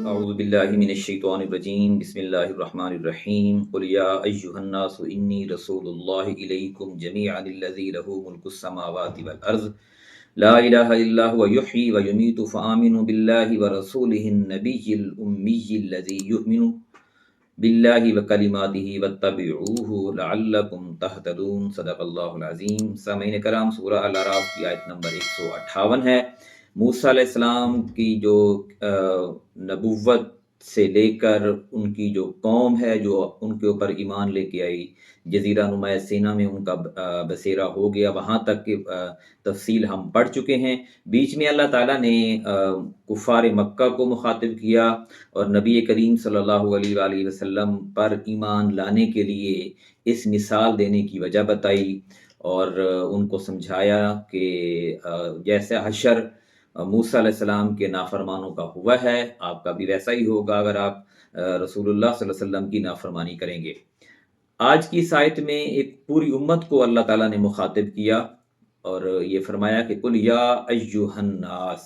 اعوذ باللہ من الشیطان الرجیم بسم اللہ الرحمن الرحیم قل یا ایہا الناس انی رسول اللہ الیکم جمیعا الذی لہ ملک السماوات والارض لا الہ الا هو یحیی ویمیت فآمنوا باللہ ورسولہ النبی الامی الذی یؤمن باللہ وکلماتہ واتبعوہ لعلکم تہتدون۔ صدق اللہ العظیم۔ سامعین کرام، سورہ الاعراف کی آیت نمبر 158 ہے۔ موسیٰ علیہ السلام کی جو نبوت سے لے کر ان کی جو قوم ہے جو ان کے اوپر ایمان لے کے آئی، جزیرہ نما سینا میں ان کا بسیرا ہو گیا، وہاں تک کی تفصیل ہم پڑھ چکے ہیں۔ بیچ میں اللہ تعالیٰ نے کفار مکہ کو مخاطب کیا اور نبی کریم صلی اللہ علیہ وآلہ وسلم پر ایمان لانے کے لیے اس مثال دینے کی وجہ بتائی اور ان کو سمجھایا کہ جیسے حشر موسیٰ علیہ السلام کے نافرمانوں کا ہوا ہے، آپ کا بھی ویسا ہی ہوگا اگر آپ رسول اللہ صلی اللہ علیہ وسلم کی نافرمانی کریں گے۔ آج کی اس آیت میں ایک پوری امت کو اللہ تعالیٰ نے مخاطب کیا اور یہ فرمایا کہ قل یا ایہا الناس،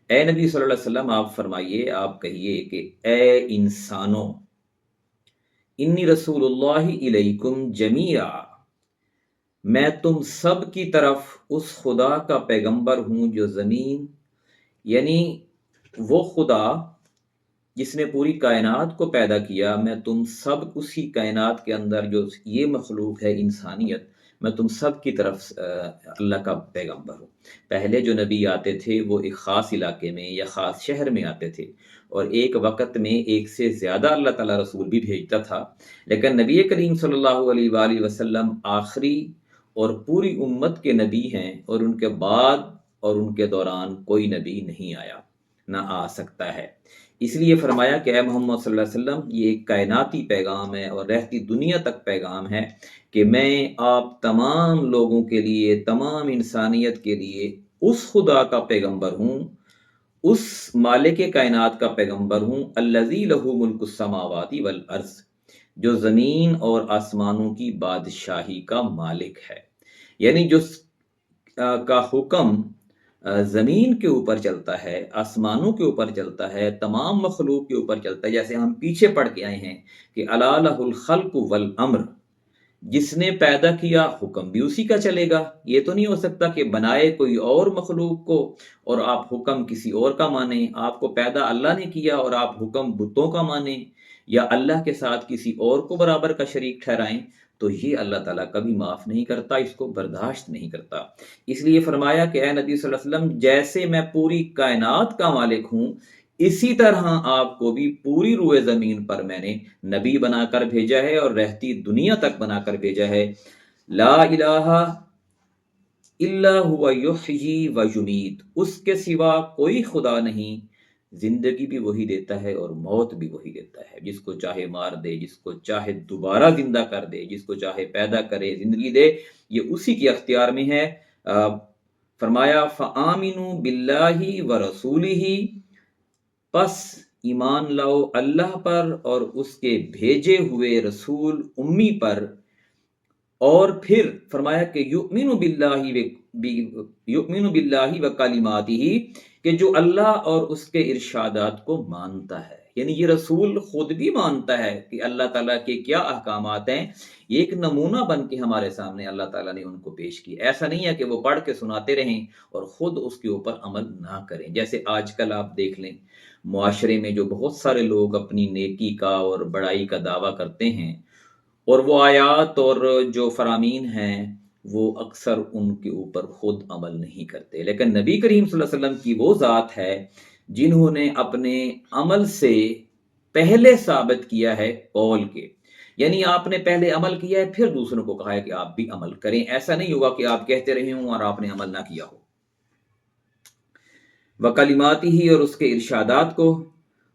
اے نبی صلی اللہ علیہ وسلم آپ فرمائیے، آپ کہیے کہ اے انسانوں، انی رسول اللہ الیکم جمیعا، میں تم سب کی طرف اس خدا کا پیغمبر ہوں جو زمین، یعنی وہ خدا جس نے پوری کائنات کو پیدا کیا، میں تم سب اسی کائنات کے اندر جو یہ مخلوق ہے انسانیت، میں تم سب کی طرف اللہ کا پیغمبر ہوں۔ پہلے جو نبی آتے تھے وہ ایک خاص علاقے میں یا خاص شہر میں آتے تھے اور ایک وقت میں ایک سے زیادہ اللہ تعالیٰ رسول بھی بھیجتا تھا، لیکن نبی کریم صلی اللہ علیہ وآلہ وسلم آخری اور پوری امت کے نبی ہیں، اور ان کے بعد اور ان کے دوران کوئی نبی نہیں آیا، نہ آ سکتا ہے۔ اس لیے فرمایا کہ اے محمد صلی اللہ علیہ وسلم، یہ ایک کائناتی پیغام ہے اور رہتی دنیا تک پیغام ہے کہ میں آپ تمام لوگوں کے لیے، تمام انسانیت کے لیے اس خدا کا پیغمبر ہوں، اس مالک کائنات کا پیغمبر ہوں، الذی لہ ملک السماوات والارض، جو زمین اور آسمانوں کی بادشاہی کا مالک ہے، یعنی جو کا حکم زمین کے اوپر چلتا ہے، آسمانوں کے اوپر چلتا ہے، تمام مخلوق کے اوپر چلتا ہے۔ جیسے ہم پیچھے پڑھ کے آئے ہیں کہ الا لہ الخلق والامر، جس نے پیدا کیا حکم بھی اسی کا چلے گا۔ یہ تو نہیں ہو سکتا کہ بنائے کوئی اور مخلوق کو اور آپ حکم کسی اور کا مانیں، آپ کو پیدا اللہ نے کیا اور آپ حکم بتوں کا مانیں یا اللہ کے ساتھ کسی اور کو برابر کا شریک ٹھہرائیں، تو یہ اللہ تعالیٰ کبھی معاف نہیں کرتا، اس کو برداشت نہیں کرتا۔ اس لیے فرمایا کہ اے نبی صلی اللہ علیہ وسلم، جیسے میں پوری کائنات کا مالک ہوں، اسی طرح آپ کو بھی پوری روئے زمین پر میں نے نبی بنا کر بھیجا ہے اور رہتی دنیا تک بنا کر بھیجا ہے۔ لا الہ الا ہوا یحیی و یمیت، اس کے سوا کوئی خدا نہیں، زندگی بھی وہی دیتا ہے اور موت بھی وہی دیتا ہے، جس کو چاہے مار دے، جس کو چاہے دوبارہ زندہ کر دے، جس کو چاہے پیدا کرے، زندگی دے، یہ اسی کے اختیار میں ہے۔ فرمایا فآمنوا باللہ ورسولہ، پس ایمان لاؤ اللہ پر اور اس کے بھیجے ہوئے رسول امی پر، اور پھر فرمایا کہ یؤمن باللہ وکلماتہ، کہ جو اللہ اور اس کے ارشادات کو مانتا ہے، یعنی یہ رسول خود بھی مانتا ہے کہ اللہ تعالیٰ کے کیا احکامات ہیں، یہ ایک نمونہ بن کے ہمارے سامنے اللہ تعالیٰ نے ان کو پیش کیا۔ ایسا نہیں ہے کہ وہ پڑھ کے سناتے رہیں اور خود اس کے اوپر عمل نہ کریں۔ جیسے آج کل آپ دیکھ لیں معاشرے میں جو بہت سارے لوگ اپنی نیکی کا اور بڑائی کا دعویٰ کرتے ہیں، اور وہ آیات اور جو فرامین ہیں وہ اکثر ان کے اوپر خود عمل نہیں کرتے، لیکن نبی کریم صلی اللہ علیہ وسلم کی وہ ذات ہے جنہوں نے اپنے عمل سے پہلے ثابت کیا ہے قول کے، یعنی آپ نے پہلے عمل کیا ہے پھر دوسروں کو کہا ہے کہ آپ بھی عمل کریں۔ ایسا نہیں ہوگا کہ آپ کہتے رہے ہوں اور آپ نے عمل نہ کیا ہو۔ وکلماتہ، اور اس کے ارشادات کو،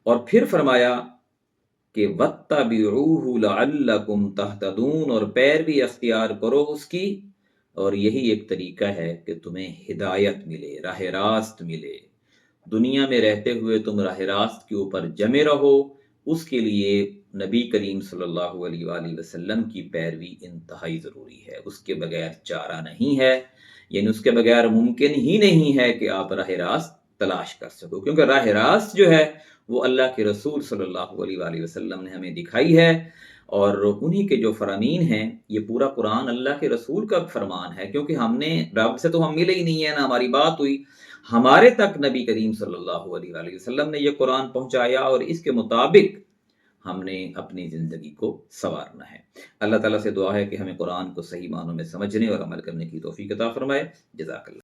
اور پھر فرمایا کہ وَاتَّبِعُوهُ لَعَلَّكُمْ تَهْتَدُونَ، اور پیروی اختیار کرو اس کی، اور یہی ایک طریقہ ہے کہ تمہیں ہدایت ملے، راہ راست ملے، دنیا میں رہتے ہوئے تم راہ راست کے اوپر جمے رہو۔ اس کے لیے نبی کریم صلی اللہ علیہ وآلہ وسلم کی پیروی انتہائی ضروری ہے، اس کے بغیر چارہ نہیں ہے، یعنی اس کے بغیر ممکن ہی نہیں ہے کہ آپ راہ راست تلاش کر سکو، کیونکہ راہ راست جو ہے وہ اللہ کے رسول صلی اللہ علیہ وآلہ وسلم نے ہمیں دکھائی ہے، اور انہی کے جو فرامین ہیں، یہ پورا قرآن اللہ کے رسول کا فرمان ہے، کیونکہ ہم نے رب سے تو ہم ملے ہی نہیں ہے، نہ ہماری بات ہوئی، ہمارے تک نبی کریم صلی اللہ علیہ وآلہ وسلم نے یہ قرآن پہنچایا، اور اس کے مطابق ہم نے اپنی زندگی کو سنوارنا ہے۔ اللہ تعالیٰ سے دعا ہے کہ ہمیں قرآن کو صحیح معنوں میں سمجھنے اور عمل کرنے کی توفیق عطا فرمائے۔ جزاک اللہ۔